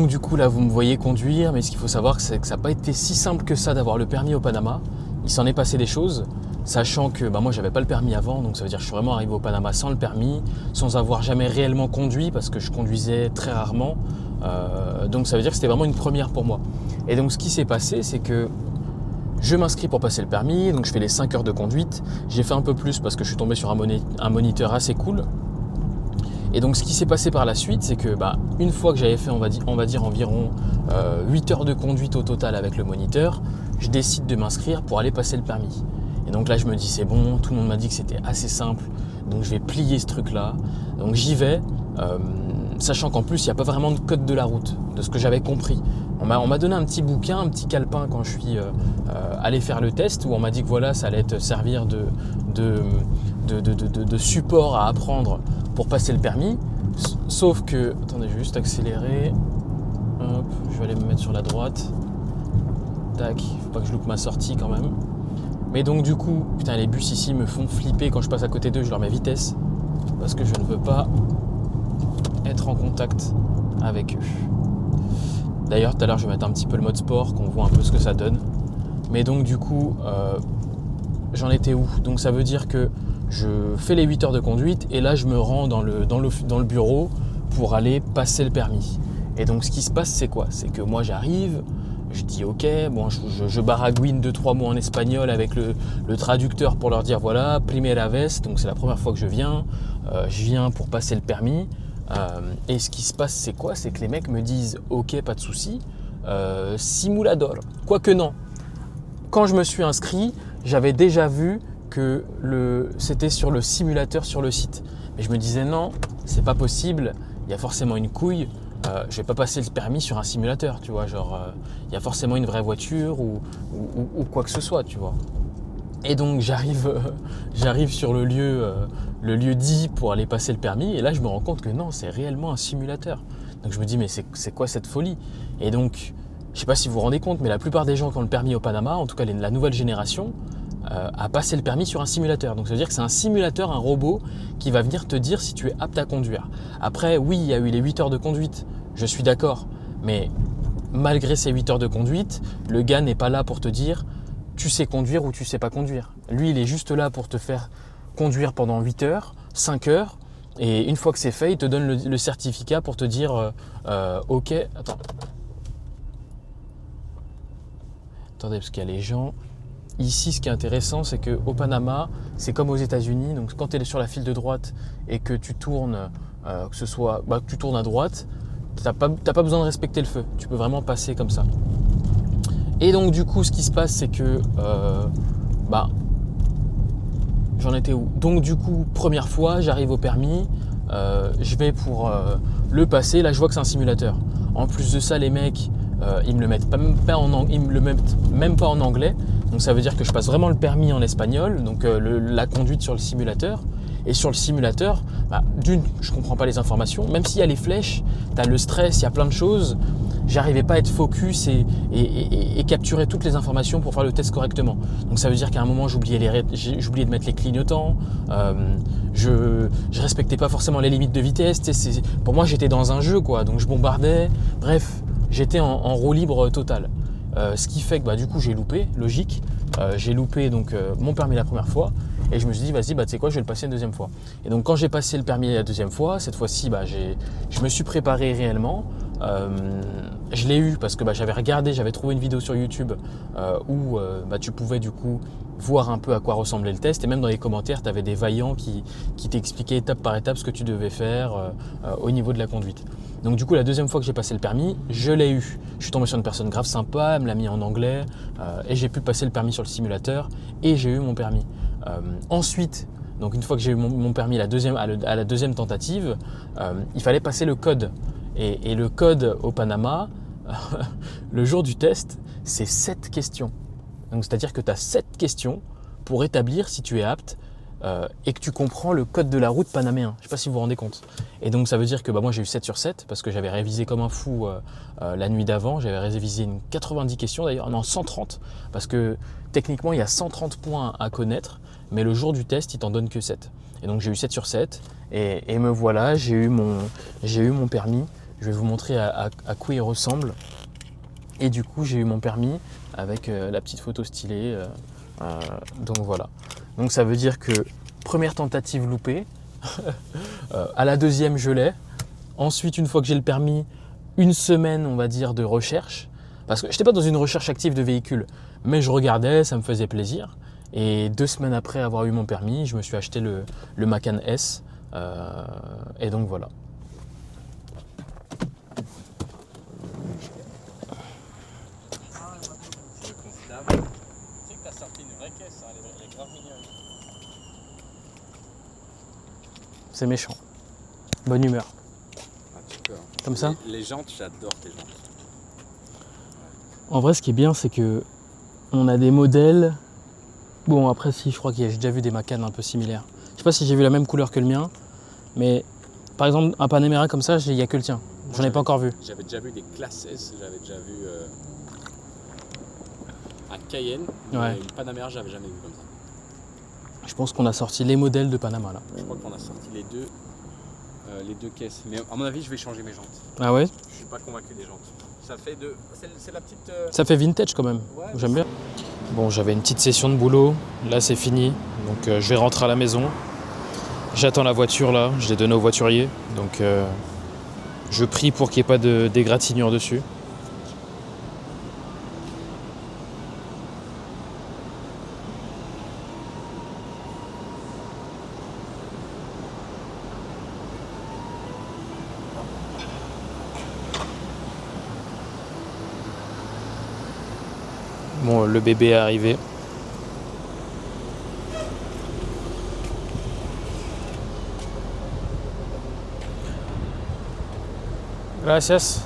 donc du coup là vous me voyez conduire, mais ce qu'il faut savoir c'est que ça n'a pas été si simple que ça d'avoir le permis au Panama. Il s'en est passé des choses, sachant que moi j'avais pas le permis avant, donc ça veut dire que je suis vraiment arrivé au Panama sans le permis, sans avoir jamais réellement conduit parce que je conduisais très rarement. Donc ça veut dire que c'était vraiment une première pour moi. Et donc ce qui s'est passé c'est que je m'inscris pour passer le permis, donc je fais les 5 heures de conduite. J'ai fait un peu plus parce que je suis tombé sur un moniteur assez cool. Et donc ce qui s'est passé par la suite, c'est que une fois que j'avais fait on va dire environ 8 heures de conduite au total avec le moniteur, je décide de m'inscrire pour aller passer le permis. Et donc là je me dis c'est bon, tout le monde m'a dit que c'était assez simple, donc je vais plier ce truc là. Donc j'y vais, sachant qu'en plus il n'y a pas vraiment de code de la route, de ce que j'avais compris. On m'a donné un petit bouquin, un petit calepin quand je suis allé faire le test, où on m'a dit que voilà, ça allait te servir de support à apprendre pour passer le permis. Sauf que, attendez, je vais juste accélérer. Hop, je vais aller me mettre sur la droite. Tac, faut pas que je loupe ma sortie quand même. Mais donc du coup, putain, les bus ici me font flipper quand je passe à côté d'eux, je leur mets vitesse. Parce que je ne veux pas être en contact avec eux. D'ailleurs, tout à l'heure, je vais mettre un petit peu le mode sport, qu'on voit un peu ce que ça donne. Mais donc, du coup, j'en étais où? Donc, ça veut dire que je fais les 8 heures de conduite et là, je me rends dans le bureau pour aller passer le permis. Et donc, ce qui se passe, c'est quoi? C'est que moi, j'arrive, je dis OK, bon, je baragouine 2-3 mots en espagnol avec le traducteur pour leur dire voilà, primera vez, donc c'est la première fois que je viens pour passer le permis. Et ce qui se passe, c'est quoi? C'est que les mecs me disent ok, pas de souci, simulador. Quoique non. Quand je me suis inscrit, j'avais déjà vu que c'était sur le simulateur sur le site. Mais je me disais non, c'est pas possible, il y a forcément une couille. Je vais pas passer le permis sur un simulateur, tu vois, genre il y a forcément une vraie voiture ou quoi que ce soit, tu vois. Et donc j'arrive sur le lieu dit pour aller passer le permis et là je me rends compte que non, c'est réellement un simulateur. Donc je me dis mais c'est quoi cette folie? Et donc je sais pas si vous vous rendez compte, mais la plupart des gens qui ont le permis au Panama, en tout cas la nouvelle génération, a passé le permis sur un simulateur. Donc ça veut dire que c'est un simulateur, un robot qui va venir te dire si tu es apte à conduire. Après oui, il y a eu les 8 heures de conduite, je suis d'accord, mais malgré ces 8 heures de conduite, le gars n'est pas là pour te dire tu sais conduire ou tu sais pas conduire. Lui, il est juste là pour te faire conduire pendant 8 heures, 5 heures, et une fois que c'est fait, il te donne le certificat pour te dire ok, attendez, parce qu'il y a les gens. Ici, ce qui est intéressant, c'est qu'au Panama, c'est comme aux États-Unis. Donc, quand tu es sur la file de droite et que tu tournes, que tu tournes à droite, t'as pas besoin de respecter le feu. Tu peux vraiment passer comme ça. Et donc du coup ce qui se passe c'est que j'en étais où? Donc du coup première fois j'arrive au permis, je vais pour le passer, là je vois que c'est un simulateur. En plus de ça les mecs ils me le mettent même pas en anglais, donc ça veut dire que je passe vraiment le permis en espagnol, donc la conduite sur le simulateur. Et sur le simulateur, d'une, je comprends pas les informations, même s'il y a les flèches, tu as le stress, il y a plein de choses. J'arrivais pas à être focus et capturer toutes les informations pour faire le test correctement. Donc ça veut dire qu'à un moment j'oubliais de mettre les clignotants, je respectais pas forcément les limites de vitesse. Pour moi j'étais dans un jeu quoi, donc je bombardais. Bref, j'étais en roue libre totale. Ce qui fait que du coup j'ai loupé, logique. J'ai loupé donc mon permis la première fois et je me suis dit vas-y tu sais quoi, je vais le passer une deuxième fois. Et donc quand j'ai passé le permis la deuxième fois, cette fois-ci je me suis préparé réellement. Je l'ai eu parce que j'avais trouvé une vidéo sur YouTube où tu pouvais du coup voir un peu à quoi ressemblait le test et même dans les commentaires tu avais des vaillants qui t'expliquaient étape par étape ce que tu devais faire au niveau de la conduite. Donc du coup la deuxième fois que j'ai passé le permis, je l'ai eu. Je suis tombé sur une personne grave sympa, elle me l'a mis en anglais et j'ai pu passer le permis sur le simulateur et j'ai eu mon permis. Ensuite, donc une fois que j'ai eu mon permis à la deuxième tentative, il fallait passer le code. Et le code au Panama, le jour du test, c'est 7 questions. Donc c'est-à-dire que tu as 7 questions pour établir si tu es apte et que tu comprends le code de la route panaméen. Je ne sais pas si vous vous rendez compte. Et donc ça veut dire que moi j'ai eu 7 sur 7 parce que j'avais révisé comme un fou la nuit d'avant. J'avais révisé 90 questions d'ailleurs, non 130 parce que techniquement il y a 130 points à connaître, mais le jour du test il t'en donne que 7. Et donc j'ai eu 7 sur 7 et me voilà, j'ai eu mon permis. Je vais vous montrer à quoi il ressemble. Et du coup, j'ai eu mon permis avec la petite photo stylée. Donc voilà. Donc ça veut dire que première tentative loupée. À la deuxième, je l'ai. Ensuite, une fois que j'ai le permis, une semaine, on va dire, de recherche. Parce que je n'étais pas dans une recherche active de véhicule, mais je regardais, ça me faisait plaisir. Et 2 semaines après avoir eu mon permis, je me suis acheté le Macan S. Et donc voilà. C'est méchant. Bonne humeur. Ah, super. Comme ça. Les jantes, j'adore tes jantes. En vrai, ce qui est bien, c'est que on a des modèles. Bon, après, si, je crois que j'ai déjà vu des Macan un peu similaires. Je sais pas si j'ai vu la même couleur que le mien, mais par exemple, un Panamera comme ça, il n'y a que le tien. J'en ai pas encore vu. J'avais déjà vu des classes S, j'avais déjà vu un Cayenne, mais Ouais. une Panamera, j'avais jamais vu comme ça. Je pense qu'on a sorti les modèles de Panama là. Je crois qu'on a sorti les deux caisses. Mais à mon avis, je vais changer mes jantes. Ah ouais? Je suis pas convaincu des jantes. Ça fait de. C'est la petite. Ça fait vintage quand même. Ouais, J'aime bien. Bon, j'avais une petite session de boulot. Là, c'est fini. Donc, je vais rentrer à la maison. J'attends la voiture là. Je l'ai donnée au voiturier. Donc, je prie pour qu'il n'y ait pas d'égratignure dessus. Bon, le bébé est arrivé. Gracias.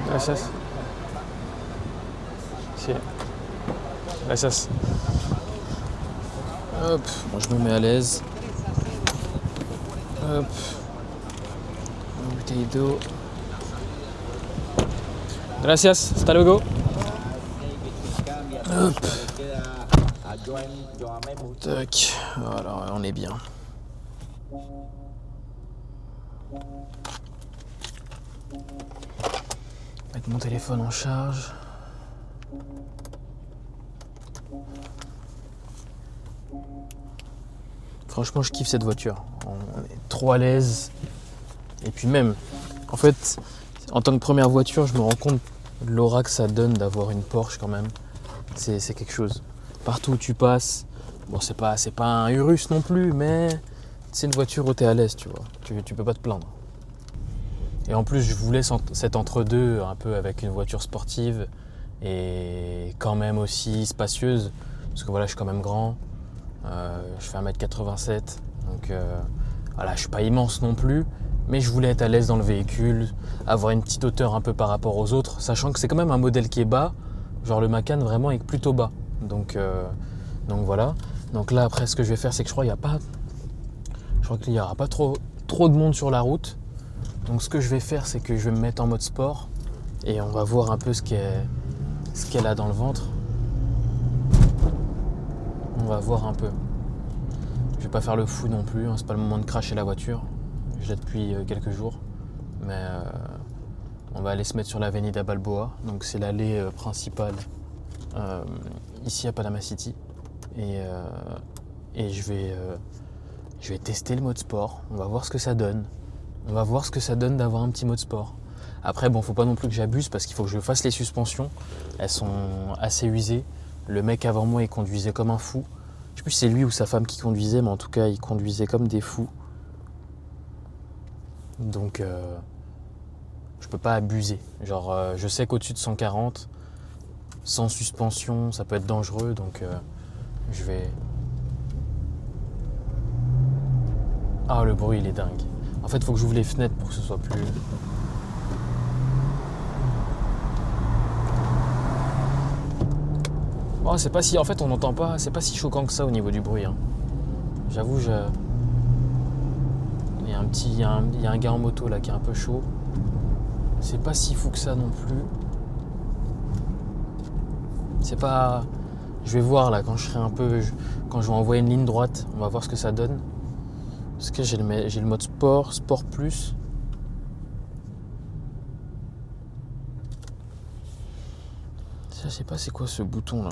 Gracias. Si. Gracias. Hop, bon, je me mets à l'aise. Hop. Une bouteille d'eau. Gracias. Hasta luego. Hop. Tac. Voilà, on est bien. Mettre mon téléphone en charge. Franchement, je kiffe cette voiture. On est trop à l'aise. Et puis même, en fait, en tant que première voiture, je me rends compte de l'aura que ça donne d'avoir une Porsche quand même. C'est quelque chose. Partout où tu passes, bon, c'est pas un Urus non plus, mais c'est une voiture où tu es à l'aise, tu vois. Tu peux pas te plaindre. Et en plus, je voulais cet entre-deux un peu avec une voiture sportive et quand même aussi spacieuse, parce que voilà, je suis quand même grand. Je fais 1m87, donc voilà, je suis pas immense non plus, mais je voulais être à l'aise dans le véhicule, avoir une petite hauteur un peu par rapport aux autres, sachant que c'est quand même un modèle qui est bas, genre le Macan vraiment est plutôt bas. Donc voilà. Donc là après, ce que je vais faire, c'est que je crois qu'il n'y aura pas trop de monde sur la route. Donc ce que je vais faire, c'est que je vais me mettre en mode sport et on va voir un peu ce qu'elle a dans le ventre. On va voir un peu. Je vais pas faire le fou non plus, hein, c'est pas le moment de cracher la voiture. Je l'ai depuis quelques jours. Mais on va aller se mettre sur l'avenida Balboa. Donc c'est l'allée principale ici à Panama City. Et je vais tester le mode sport. On va voir ce que ça donne. On va voir ce que ça donne d'avoir un petit mode sport. Après, bon, faut pas non plus que j'abuse parce qu'il faut que je fasse les suspensions. Elles sont assez usées. Le mec avant moi, il conduisait comme un fou. Je sais plus si c'est lui ou sa femme qui conduisait, mais en tout cas, il conduisait comme des fous. Donc, je peux pas abuser. Genre, je sais qu'au-dessus de 140, sans suspension, ça peut être dangereux. Donc, je vais... Ah, le bruit, il est dingue. En fait, il faut que j'ouvre les fenêtres pour que ce soit plus... Oh, c'est pas si... En fait, on n'entend pas... C'est pas si choquant que ça au niveau du bruit. Hein. J'avoue, il y a un gars en moto là qui est un peu chaud. C'est pas si fou que ça non plus. C'est pas... Je vais voir là quand je serai un peu... Quand je vais envoyer une ligne droite, on va voir ce que ça donne. Parce que j'ai le mode sport plus. Je sais pas c'est quoi ce bouton là.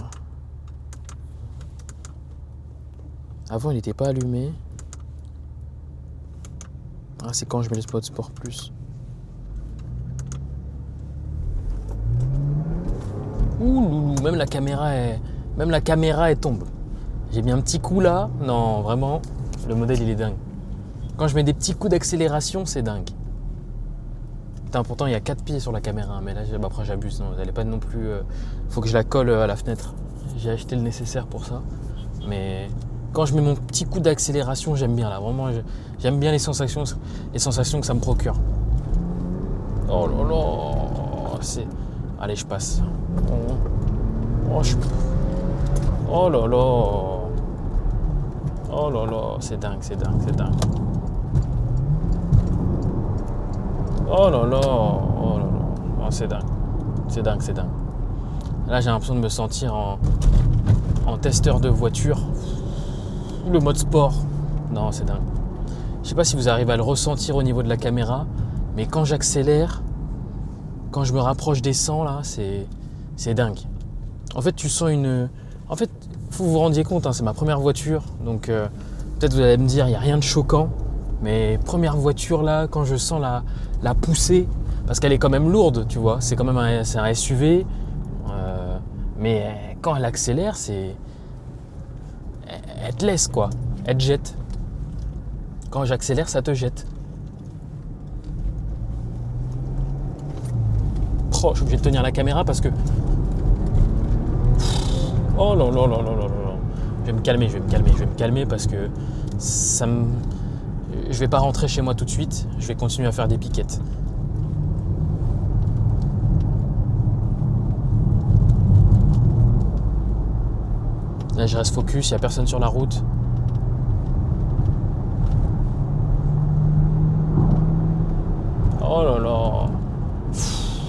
Avant il n'était pas allumé. Ah c'est quand je mets le mode sport plus. Ouh loulou, même la caméra elle tombe. J'ai mis un petit coup là. Non vraiment, le modèle il est dingue. Quand je mets des petits coups d'accélération, c'est dingue. Putain, pourtant il y a 4 pieds sur la caméra, mais là après j'abuse, non, elle est pas non plus. Faut que je la colle à la fenêtre. J'ai acheté le nécessaire pour ça. Mais quand je mets mon petit coup d'accélération, j'aime bien là. Vraiment, j'aime bien les sensations que ça me procure. Oh là là, c'est. Allez, je passe. Oh là là. Oh là là, c'est dingue. Oh là là. Oh c'est dingue. Là, j'ai l'impression de me sentir en testeur de voiture. Le mode sport. Non, c'est dingue. Je sais pas si vous arrivez à le ressentir au niveau de la caméra, mais quand j'accélère, quand je me rapproche des 100 là, c'est dingue. En fait, tu sens une. En fait, faut vous rendiez compte, hein, c'est ma première voiture, donc peut-être vous allez me dire, il n'y a rien de choquant, mais première voiture là, quand je sens la poussée, parce qu'elle est quand même lourde, tu vois, c'est quand même c'est un SUV, mais quand elle accélère, elle te laisse quoi, elle te jette. Quand j'accélère, ça te jette. Oh, je suis obligé de tenir la caméra parce que. Oh là là là là là là. Je vais me calmer parce que je vais pas rentrer chez moi tout de suite. Je vais continuer à faire des piquettes. Là, je reste focus, il n'y a personne sur la route. Oh là là.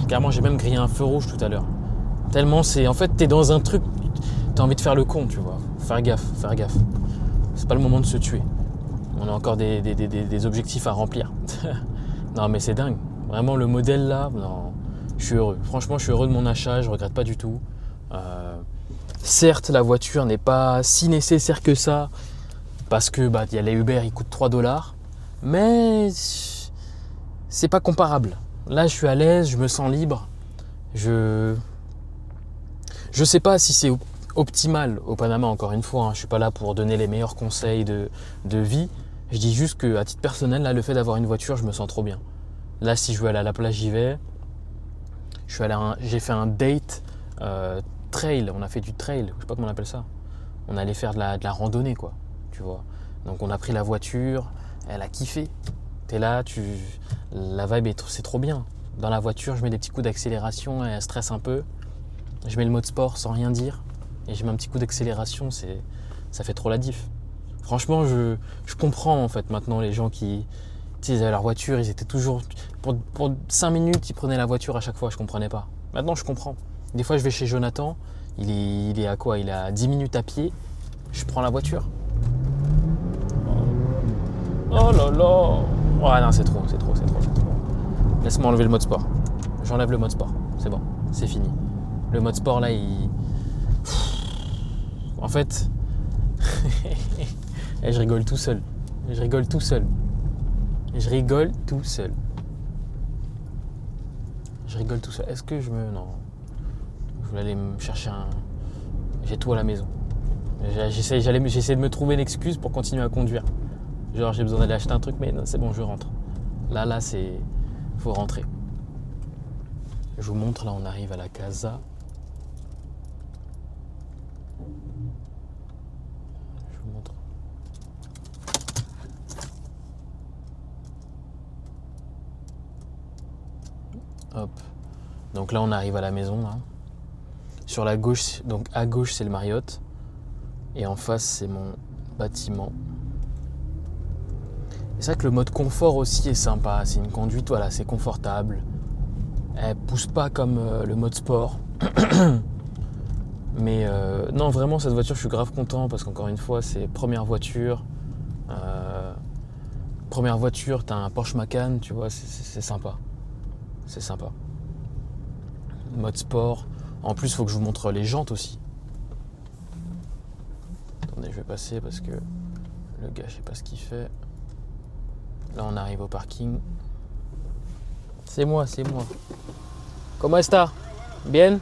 Carrément, j'ai même grillé un feu rouge tout à l'heure. Tellement c'est... En fait, t'es dans un truc, t'as envie de faire le con, tu vois. Faire gaffe. C'est pas le moment de se tuer. On a encore des objectifs à remplir. Non, mais c'est dingue. Vraiment, le modèle là, non, je suis heureux. Franchement, je suis heureux de mon achat, je regrette pas du tout. Certes, la voiture n'est pas si nécessaire que ça, parce que y a les Uber, ils coûtent 3$, mais c'est pas comparable. Là, je suis à l'aise, je me sens libre. Je sais pas si c'est optimal au Panama, encore une fois. Hein. Je suis pas là pour donner les meilleurs conseils de vie. Je dis juste qu'à titre personnel, là, le fait d'avoir une voiture, je me sens trop bien. Là, si je veux aller à la plage, j'y vais. J'ai fait un date trail. On a fait du trail. Je sais pas comment on appelle ça. On allait faire de la randonnée, quoi. Tu vois. Donc, on a pris la voiture. Elle a kiffé. T'es là, la vibe, c'est trop bien. Dans la voiture, je mets des petits coups d'accélération, elle stresse un peu. Je mets le mode sport sans rien dire. Et je mets un petit coup d'accélération, ça fait trop la diff. Franchement, je comprends en fait maintenant les gens qui ils avaient leur voiture, ils étaient toujours... Pour 5 minutes, ils prenaient la voiture à chaque fois, je comprenais pas. Maintenant, je comprends. Des fois, je vais chez Jonathan, il est à quoi? Il est à 10 minutes à pied, je prends la voiture. Oh là là. Ouais, non, c'est trop. Laisse-moi enlever le mode sport. J'enlève le mode sport. C'est bon, c'est fini. Le mode sport, là, En fait... je rigole tout seul. Est-ce que je me... Non. Je voulais aller me chercher un... J'ai tout à la maison. J'essaie de me trouver une excuse pour continuer à conduire. Genre, j'ai besoin d'aller acheter un truc, mais non, c'est bon, je rentre. Là, c'est... Faut rentrer. Je vous montre, là, on arrive à la casa. Je vous montre. Hop. Donc là, on arrive à la maison, là. Sur la gauche, donc à gauche, c'est le Marriott. Et en face, c'est mon bâtiment. C'est vrai que le mode confort aussi est sympa. C'est une conduite, voilà, c'est confortable. Elle pousse pas comme le mode sport. Mais non, vraiment, cette voiture, je suis grave content parce qu'encore une fois, c'est première voiture. T'as un Porsche Macan, tu vois, c'est sympa. C'est sympa. Mode sport. En plus, il faut que je vous montre les jantes aussi. Attendez, je vais passer parce que le gars, je sais pas ce qu'il fait. Là, on arrive au parking. C'est moi. Comment está? Bien?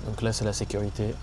Donc là, c'est la sécurité.